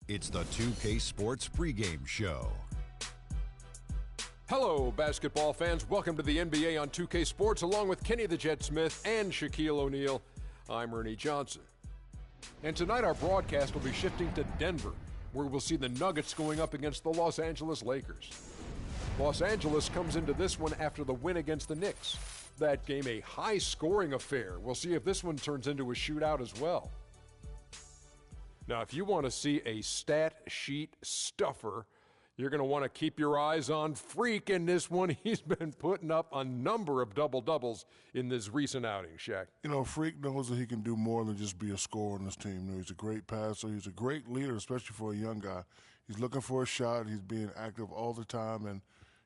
It's the 2K Sports pregame show. Hello, basketball fans. Welcome to the NBA on 2K Sports, along with Kenny the Jet Smith and Shaquille O'Neal. I'm Ernie Johnson. And tonight our broadcast will be shifting to Denver, where we'll see the Nuggets going up against the Los Angeles Lakers. Los Angeles comes into this one after the win against the Knicks. That game a high-scoring affair. We'll see if this one turns into a shootout as well. Now, if you want to see a stat sheet stuffer, you're going to want to keep your eyes on Freak in this one. He's been putting up a number of double-doubles in this recent outing, Shaq. You know, Freak knows that he can do more than just be a scorer on this team. You know, he's a great passer. He's a great leader, especially for a young guy. He's looking for a shot. He's being active all the time, and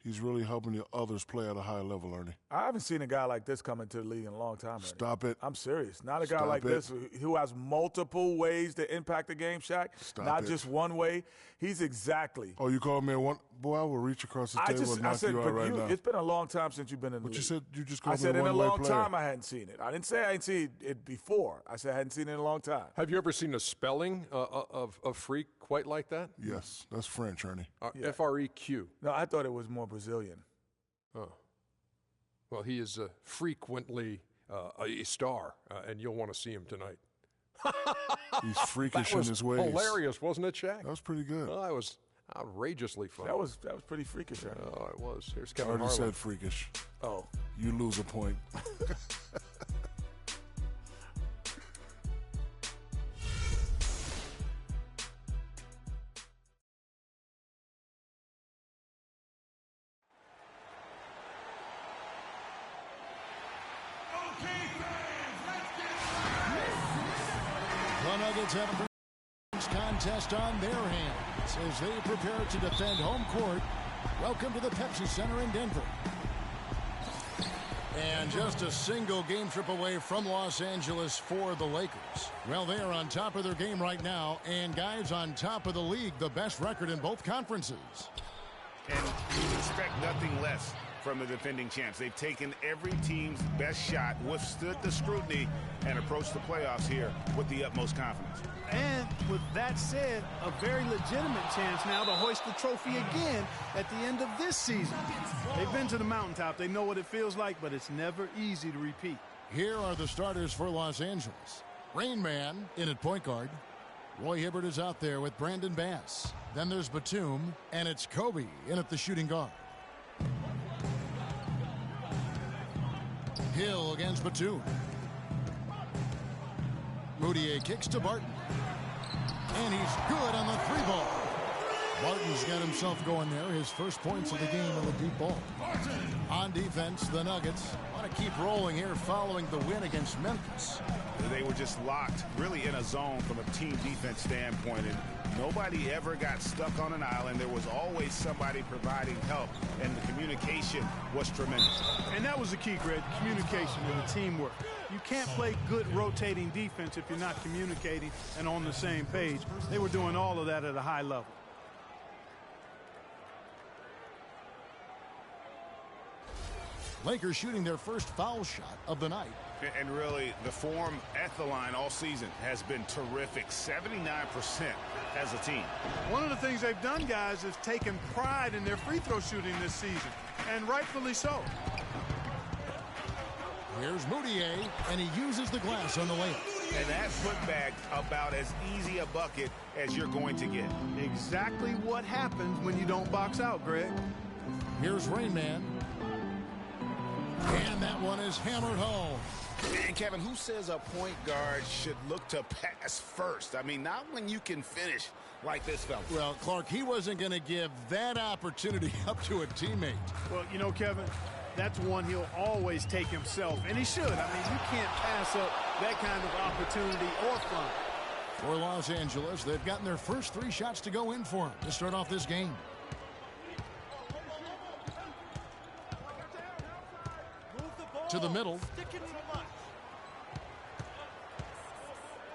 he's really helping the others play at a high level, Ernie. I haven't seen a guy like this come into the league in a long time, Ernie. Stop it. I'm serious. Not a guy like this who has multiple ways to impact the game, Shaq. Not just one way. He's exactly. Oh, you called me a one? Boy, I will reach across the table and knock you out right now. It's been a long time since you've been in the league. But you said you just called me a one-way player. I said in a long time I hadn't seen it. I didn't say I hadn't seen it before. I said I hadn't seen it in a long time. Have you ever seen a spelling of Freak quite like that? Yes. That's French, Ernie. F-R-E-Q. No, I thought it was more Brazilian. Oh. Well, he is frequently a star, and you'll want to see him tonight. He's freakish in his ways. Hilarious, wasn't it, Shaq? That was pretty good. Well, that was outrageously fun. That was pretty freakish, right? Oh, it was. Here's Kevin I already Harlan. said freakish. Oh. You lose a point. The Nuggets have a contest on their hands as they prepare to defend home court. Welcome to the Pepsi Center in Denver. And just a single game trip away from Los Angeles for the Lakers. Well, they are on top of their game right now, and guys on top of the league, the best record in both conferences. And you expect nothing less from the defending champs. They've taken every team's best shot, withstood the scrutiny, and approached the playoffs here with the utmost confidence. And with that said, a very legitimate chance now to hoist the trophy again at the end of this season. They've been to the mountaintop. They know what it feels like, but it's never easy to repeat. Here are the starters for Los Angeles. Rain Man in at point guard. Roy Hibbert is out there with Brandon Bass. Then there's Batum, and it's Kobe in at the shooting guard. Hill against Batum. Moutier kicks to Barton. And he's good on the three ball. Barton's got himself going there. His first points of the game on the deep ball. On defense, the Nuggets want to keep rolling here following the win against Memphis. They were just locked, really in a zone from a team defense standpoint, and nobody ever got stuck on an island. There was always somebody providing help, and the communication was tremendous. And that was the key, Greg, communication and the teamwork. You can't play good rotating defense if you're not communicating and on the same page. They were doing all of that at a high level. Lakers shooting their first foul shot of the night. And really, the form at the line all season has been terrific. 79% as a team. One of the things they've done, guys, is taken pride in their free throw shooting this season, and rightfully so. Here's Moutier, and he uses the glass on the layup. And that putback about as easy a bucket as you're going to get. Exactly what happens when you don't box out, Greg. Here's Rain Man. And that one is hammered home. And Kevin, who says a point guard should look to pass first? I mean, not when you can finish like this fella. Well, Clark, he wasn't going to give that opportunity up to a teammate. Well, you know, Kevin, that's one he'll always take himself, and he should. I mean, you can't pass up that kind of opportunity or fun. For Los Angeles, they've gotten their first 3 shots to go in for him to start off this game. To the middle.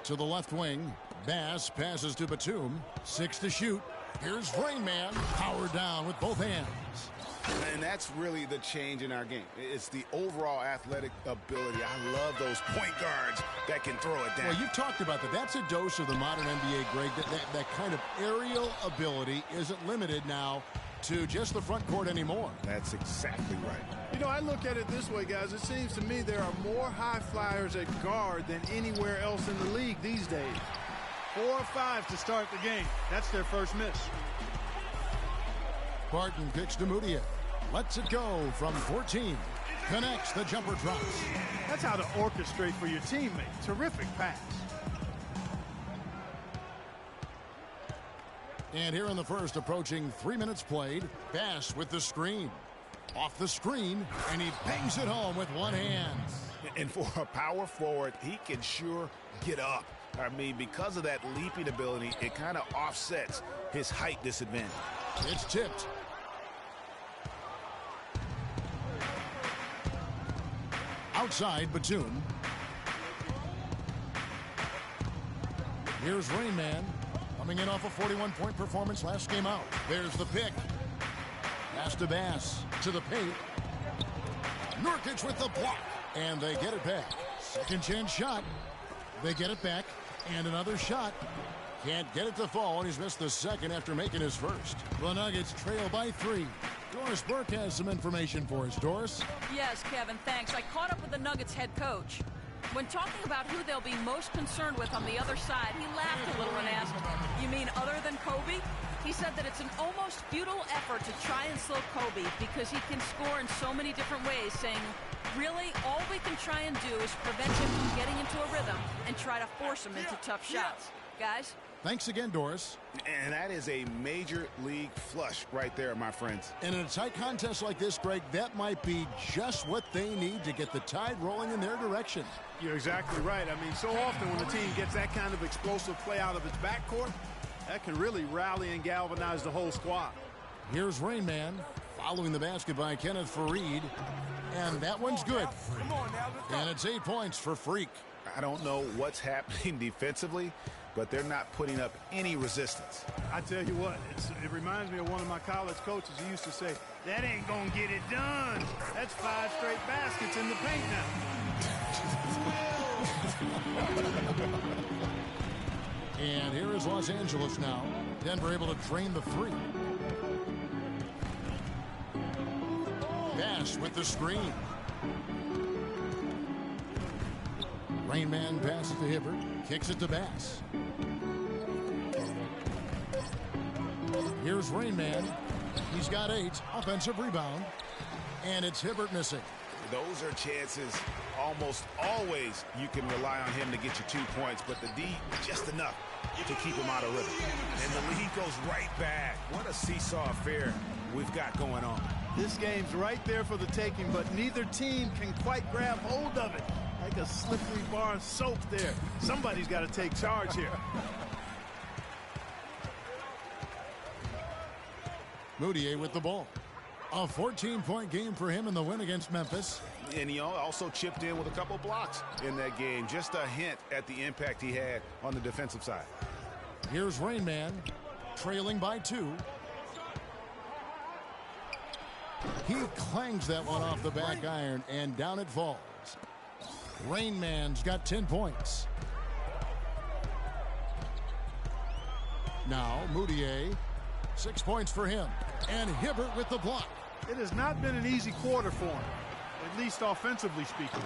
To the left wing. Bass passes to Batum. 6 to shoot. Here's Rain Man. Powered down with both hands. And that's really the change in our game. It's the overall athletic ability. I love those point guards that can throw it down. Well, you've talked about that. That's a dose of the modern NBA, Greg. That kind of aerial ability isn't limited now to just the front court anymore. That's exactly right. You know, I look at it this way, guys. It seems to me there are more high flyers at guard than anywhere else in the league these days. 4 or 5 to start the game. That's their first miss. Barton kicks to Moutier. Lets it go from 14. Connects, the jumper drops. That's how to orchestrate for your teammate. Terrific pass. And here in the first, approaching 3 minutes played, Bass with the screen. Off the screen, and he bangs it home with one hand. And for a power forward, he can sure get up. I mean, because of that leaping ability, it kind of offsets his height disadvantage. It's tipped. Outside, Batum. Here's Rain Man, coming in off a 41-point performance last game out. There's the pick. Pass to Bass, to the paint. Nurkic with the block, and they get it back. Second chance shot. They get it back, and another shot. Can't get it to fall, and he's missed the second after making his first. The Nuggets trail by 3. Doris Burke has some information for us. Doris? Yes, Kevin, thanks. I caught up with the Nuggets head coach. When talking about who they'll be most concerned with on the other side, he laughed a little and asked, "You mean other than Kobe?" He said that it's an almost futile effort to try and slow Kobe because he can score in so many different ways, saying, really, all we can try and do is prevent him from getting into a rhythm and try to force him into tough shots. Guys? Thanks again, Doris. And that is a major league flush right there, my friends. And in a tight contest like this, Greg, that might be just what they need to get the tide rolling in their direction. You're exactly right. I mean, so often when the team gets that kind of explosive play out of its backcourt, that can really rally and galvanize the whole squad. Here's Rain Man, following the basket by Kenneth Fareed. And that one's good. And it's 8 points for Freak. I don't know what's happening defensively, but they're not putting up any resistance. I tell you what, it reminds me of one of my college coaches who used to say, that ain't gonna get it done. That's 5 straight baskets in the paint now. And here is Los Angeles now. Denver able to drain the 3. Bass with the screen. Rain Man passes to Hibbert. Kicks it to Bass. Here's Rain Man. He's got 8. Offensive rebound. And it's Hibbert missing. Those are chances almost always you can rely on him to get you 2 points, but the D, just enough to keep him out of rhythm. And the lead goes right back. What a seesaw affair we've got going on. This game's right there for the taking, but neither team can quite grab hold of it. Like a slippery bar of soap there. Somebody's got to take charge here. Moutier with the ball. A 14-point game for him in the win against Memphis. And he also chipped in with a couple blocks in that game. Just a hint at the impact he had on the defensive side. Here's Rain Man, trailing by 2. He clangs that one off the back iron, and down it falls. Rain Man's got 10 points. Now, Moutier, 6 points for him. And Hibbert with the block. It has not been an easy quarter for him, at least offensively speaking.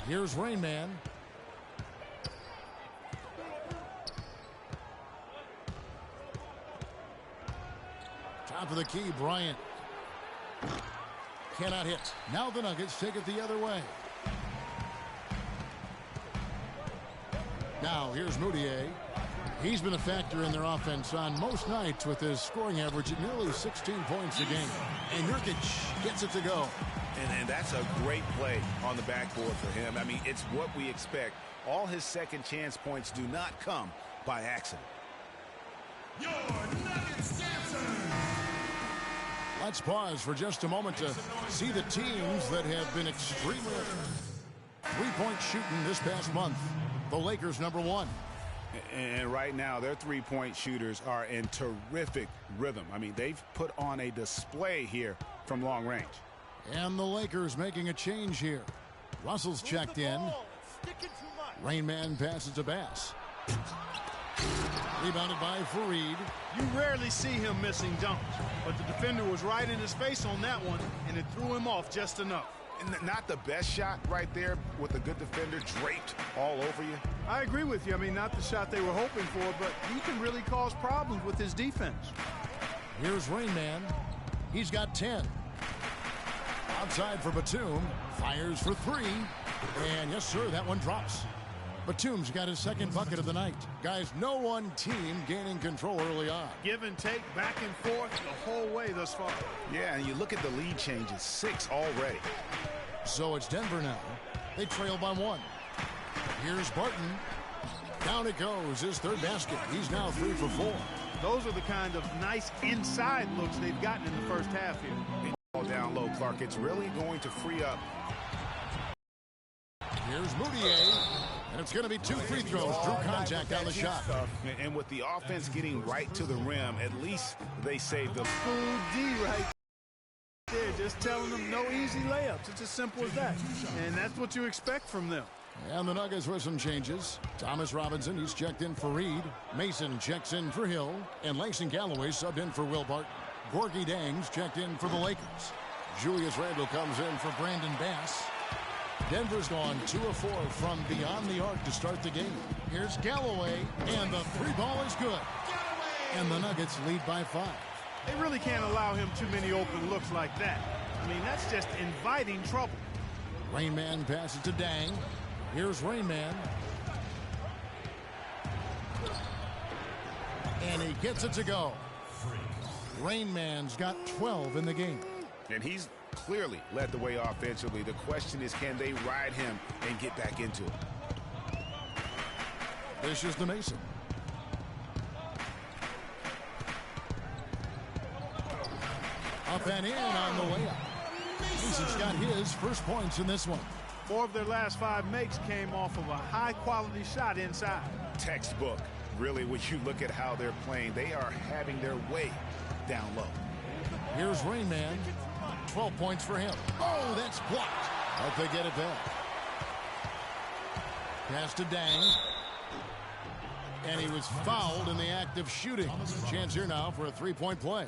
Here's Rain Man. Top of the key, Bryant. Cannot hit. Now the Nuggets take it the other way. Now here's Moutier. He's been a factor in their offense on most nights with his scoring average at nearly 16 points a game. And Nurkic gets it to go. And that's a great play on the backboard for him. I mean, it's what we expect. All his second chance points do not come by accident. Your Nuggets dancer. Let's pause for just a moment to see the teams that have been extremely three-point shooting this past month. The Lakers, number 1. And right now, their three-point shooters are in terrific rhythm. I mean, they've put on a display here from long range. And the Lakers making a change here. Russell's checked in. Rain Man passes to Bass. Rebounded by Fareed. You rarely see him missing dunks, but the defender was right in his face on that one, and it threw him off just enough. Not the best shot right there with a good defender draped all over you. I agree with you. I mean, not the shot they were hoping for, but he can really cause problems with his defense. Here's Rain Man. He's got 10. Outside for Batum. Fires for 3. And yes, sir, that one drops. Batum's got his second bucket of the night. Guys, no one team gaining control early on. Give and take, back and forth the whole way thus far. Yeah, and you look at the lead changes, 6 already. So it's Denver now. They trail by 1. Here's Barton. Down it goes, his third basket. He's now 3 for 4. Those are the kind of nice inside looks they've gotten in the first half here. Ball down low, Clark. It's really going to free up. Here's Moutier. And it's going to be 2 free throws. Drew contact on the shot. And with the offense getting right to the rim, at least they saved the School D right there. Just telling them no easy layups. It's as simple as that. And that's what you expect from them. And the Nuggets with some changes. Thomas Robinson, he's checked in for Reed. Mason checks in for Hill. And Langston Galloway subbed in for Will Barton. Gorgie Dangs checked in for the Lakers. Julius Randle comes in for Brandon Bass. Denver's gone 2 of 4 from beyond the arc to start the game. Here's Galloway, and the 3 ball is good. And the Nuggets lead by 5. They really can't allow him too many open looks like that. I mean, that's just inviting trouble. Rain Man passes to Dang. Here's Rain Man. And he gets it to go. Rain Man's got 12 in the game. And he's clearly led the way offensively. The question is, can they ride him and get back into it? This is the Mason. Up and in on the layup. Mason's got his first points in this one. 4 of their last 5 makes came off of a high-quality shot inside. Textbook. Really, when you look at how they're playing, they are having their way down low. Here's Rain Man. 12 points for him. Oh, that's blocked. Hope they get it back. Pass to Dang. And he was fouled in the act of shooting. Chance here now for a 3-point play.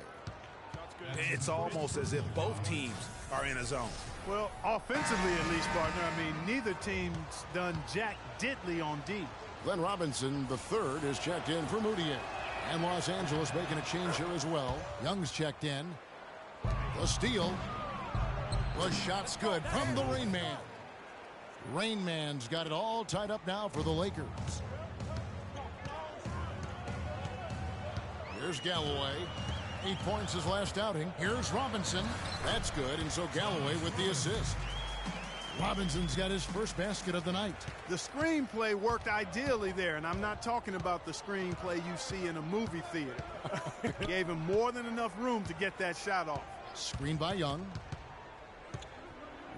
It's almost as if both teams are in a zone. Well, offensively at least, partner. I mean, neither team's done jack diddly on D. Glenn Robinson, the third, is checked in for Moutier. And Los Angeles making a change here as well. Young's checked in. The steal. The shot's good from the Rain Man. Rain Man's got it all tied up now for the Lakers. Here's Galloway. 8 points his last outing. Here's Robinson. That's good, and so Galloway with the assist. Robinson's got his first basket of the night. The screenplay worked ideally there, and I'm not talking about the screenplay you see in a movie theater. Gave him more than enough room to get that shot off. Screen by Young.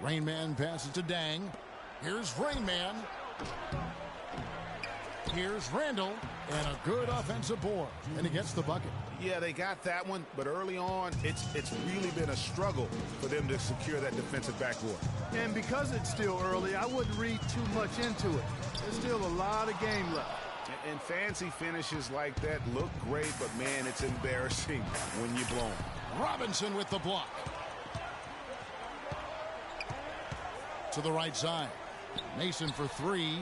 Rain Man passes to Dang. Here's Rain Man. Here's Randall. And a good offensive board. And he gets the bucket. Yeah, they got that one, but early on, it's really been a struggle for them to secure that defensive backboard. And because it's still early, I wouldn't read too much into it. There's still a lot of game left. And fancy finishes like that look great, but man, it's embarrassing when you blow them. Robinson with the block. To the right side. Mason for 3.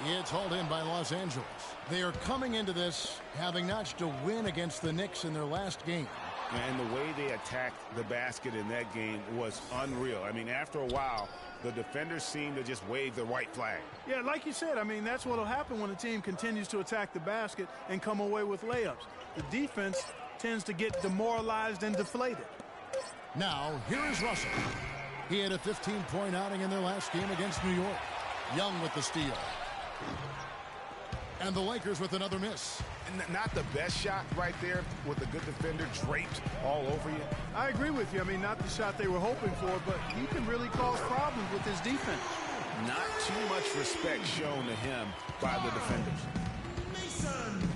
It's hauled in by Los Angeles. They are coming into this having notched a win against the Knicks in their last game. And the way they attacked the basket in that game was unreal. I mean, after a while, the defenders seemed to just wave the white flag. Yeah, like you said, I mean, that's what will happen when a team continues to attack the basket and come away with layups. The defense tends to get demoralized and deflated. Now, here is Russell. He had a 15-point outing in their last game against New York. Young with the steal. And the Lakers with another miss. Not the best shot right there with a good defender draped all over you. I agree with you. I mean, not the shot they were hoping for, but he can really cause problems with his defense. Not too much respect shown to him by the defenders. Mason.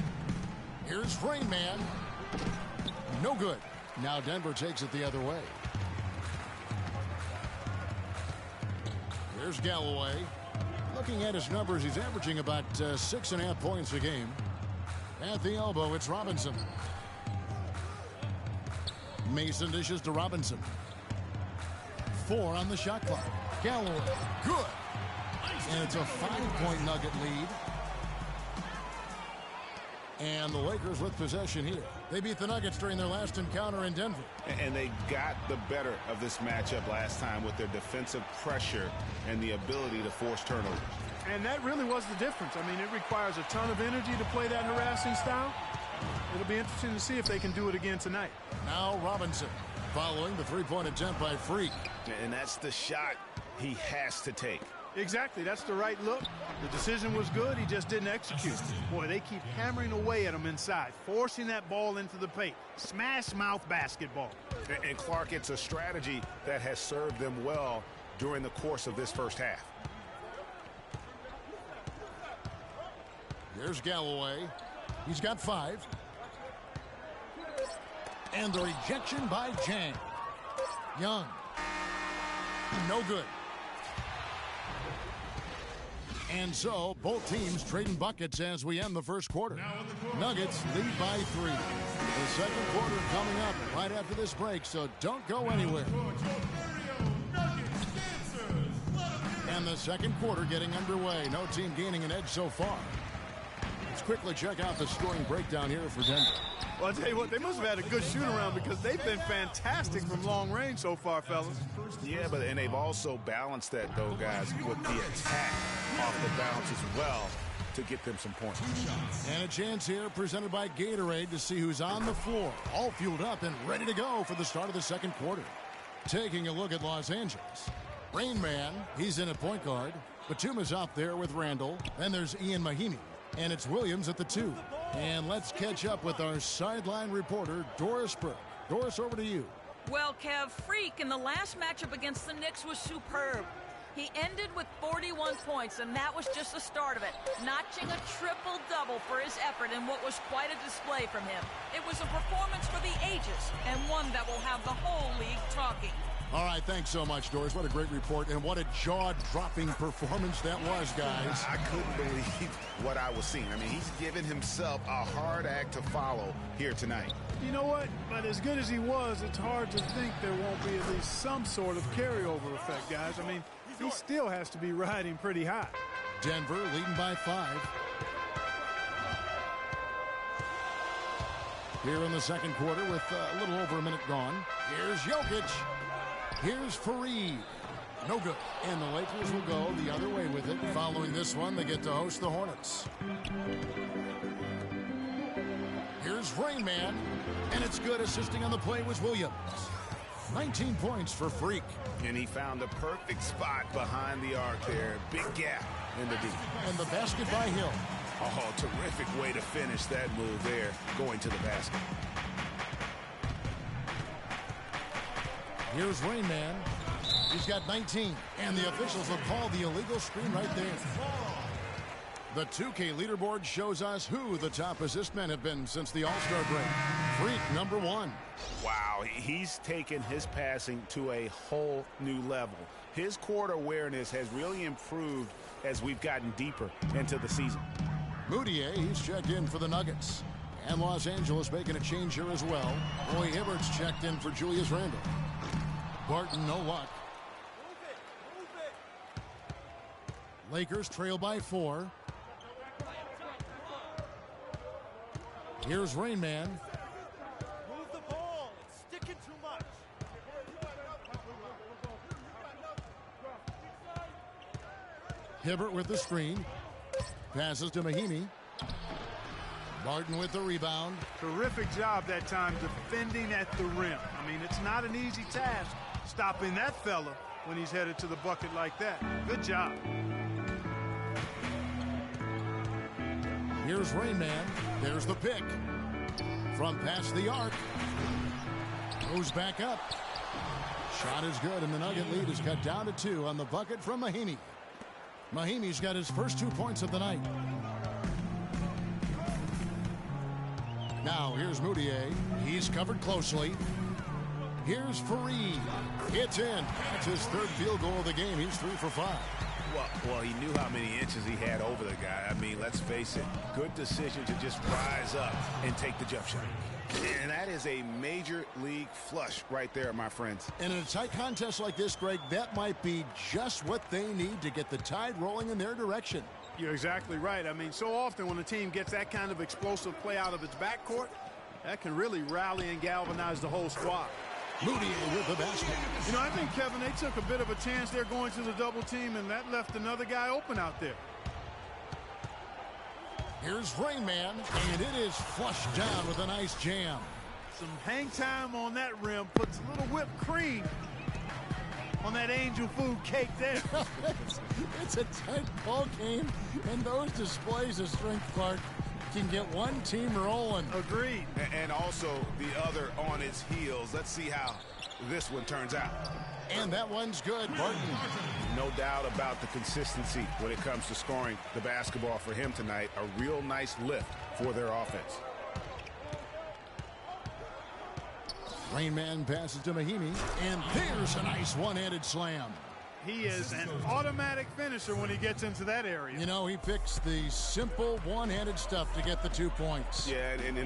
Here's Rain Man. No good. Now Denver takes it the other way. Here's Galloway. Looking at his numbers, he's averaging about 6.5 points a game. At the elbow, it's Robinson. Mason dishes to Robinson. 4 on the shot clock. Galloway, good. And it's a 5-point Nugget lead. And the Lakers with possession here. They beat the Nuggets during their last encounter in Denver. And they got the better of this matchup last time with their defensive pressure and the ability to force turnovers. And that really was the difference. I mean, it requires a ton of energy to play that harassing style. It'll be interesting to see if they can do it again tonight. Now Robinson following the three-point attempt by Freak. And that's the shot he has to take. Exactly. That's the right look. The decision was good. He just didn't execute. Boy, they keep hammering away at him inside, forcing that ball into the paint. Smash mouth basketball. And Clark, it's a strategy that has served them well during the course of this first half. Here's Galloway. He's got 5. And the rejection by Jang. Young. No good. And so, both teams trading buckets as we end the first quarter. Nuggets lead by 3. The second quarter coming up right after this break, so don't go anywhere. And the second quarter getting underway. No team gaining an edge so far. Let's quickly check out the scoring breakdown here for Denver. Well, I'll tell you what, they must have had a good shoot-around because they've been fantastic from long range so far, fellas. Yeah, and they've also balanced that, though, guys, with the attack off the bounce as well to get them some points. And a chance here presented by Gatorade to see who's on the floor, all fueled up and ready to go for the start of the second quarter. Taking a look at Los Angeles. Rain Man, he's in at point guard. Batuma's out there with Randall. Then there's Ian Mahimi. And it's Williams at the 2. And let's catch up with our sideline reporter, Doris Burke. Doris, over to you. Well, Kev, Freak in the last matchup against the Knicks was superb. He ended with 41 points, and that was just the start of it, notching a triple-double for his effort in what was quite a display from him. It was a performance for the ages, and one that will have the whole league talking. All right, thanks so much, Doris. What a great report, and what a jaw-dropping performance that was, guys. I couldn't believe what I was seeing. I mean, he's given himself a hard act to follow here tonight. You know what? But as good as he was, it's hard to think there won't be at least some sort of carryover effect, guys. I mean, he still has to be riding pretty high. Denver leading by 5. Here in the second quarter with a little over a minute gone. Here's Jokic. Here's Fareed. No good. And the Lakers will go the other way with it. Following this one, they get to host the Hornets. Here's Rain Man. And it's good. Assisting on the play was Williams. 19 points for Freak. And he found the perfect spot behind the arc there. Big gap in the D. And the basket by Hill. Oh, terrific way to finish that move there, going to the basket. Here's Rain Man. He's got 19. And the officials have called the illegal screen right there. The 2K leaderboard shows us who the top assist men have been since the All-Star break. Freak, number 1. Wow, he's taken his passing to a whole new level. His court awareness has really improved as we've gotten deeper into the season. Moutier, he's checked in for the Nuggets. And Los Angeles making a change here as well. Roy Hibbert's checked in for Julius Randle. Barton, no luck. Lakers trail by 4. Here's Rain Man. Move the ball. It's sticking too much. Hibbert with the screen. Passes to Mahimi. Barton with the rebound. Terrific job that time defending at the rim. I mean, it's not an easy task stopping that fella when he's headed to the bucket like that. Good job. Here's Rain Man. There's the pick. From past the arc. Goes back up. Shot is good, and the Nugget lead is cut down to 2 on the bucket from Mahimi. Mahimi's got his first 2 points of the night. Now here's Moutier. He's covered closely. Here's Fareed. It's in. That's his third field goal of the game. He's 3 for 5. Well, he knew how many inches he had over the guy. I mean, let's face it, good decision to just rise up and take the jump shot. And that is a major league flush right there, my friends. And in a tight contest like this, Greg, that might be just what they need to get the tide rolling in their direction. You're exactly right. I mean, so often when a team gets that kind of explosive play out of its backcourt, that can really rally and galvanize the whole squad. Moutier with the basket. You know, I think, Kevin, they took a bit of a chance there going to the double team, and that left another guy open out there. Here's Rain Man, and it is flushed down with a nice jam. Some hang time on that rim puts a little whipped cream on that angel food cake there. It's a tight ball game, and those displays of strength, Clark, can get one team rolling. Agreed. And also the other on its heels. Let's see how this one turns out. And that one's good, Barton. No doubt about the consistency when it comes to scoring the basketball for him tonight. A real nice lift for their offense. Rain Man passes to Mahimi, and there's a nice one-handed slam. He is an automatic finisher when he gets into that area. You know, he picks the simple one-handed stuff to get the 2 points. Yeah, and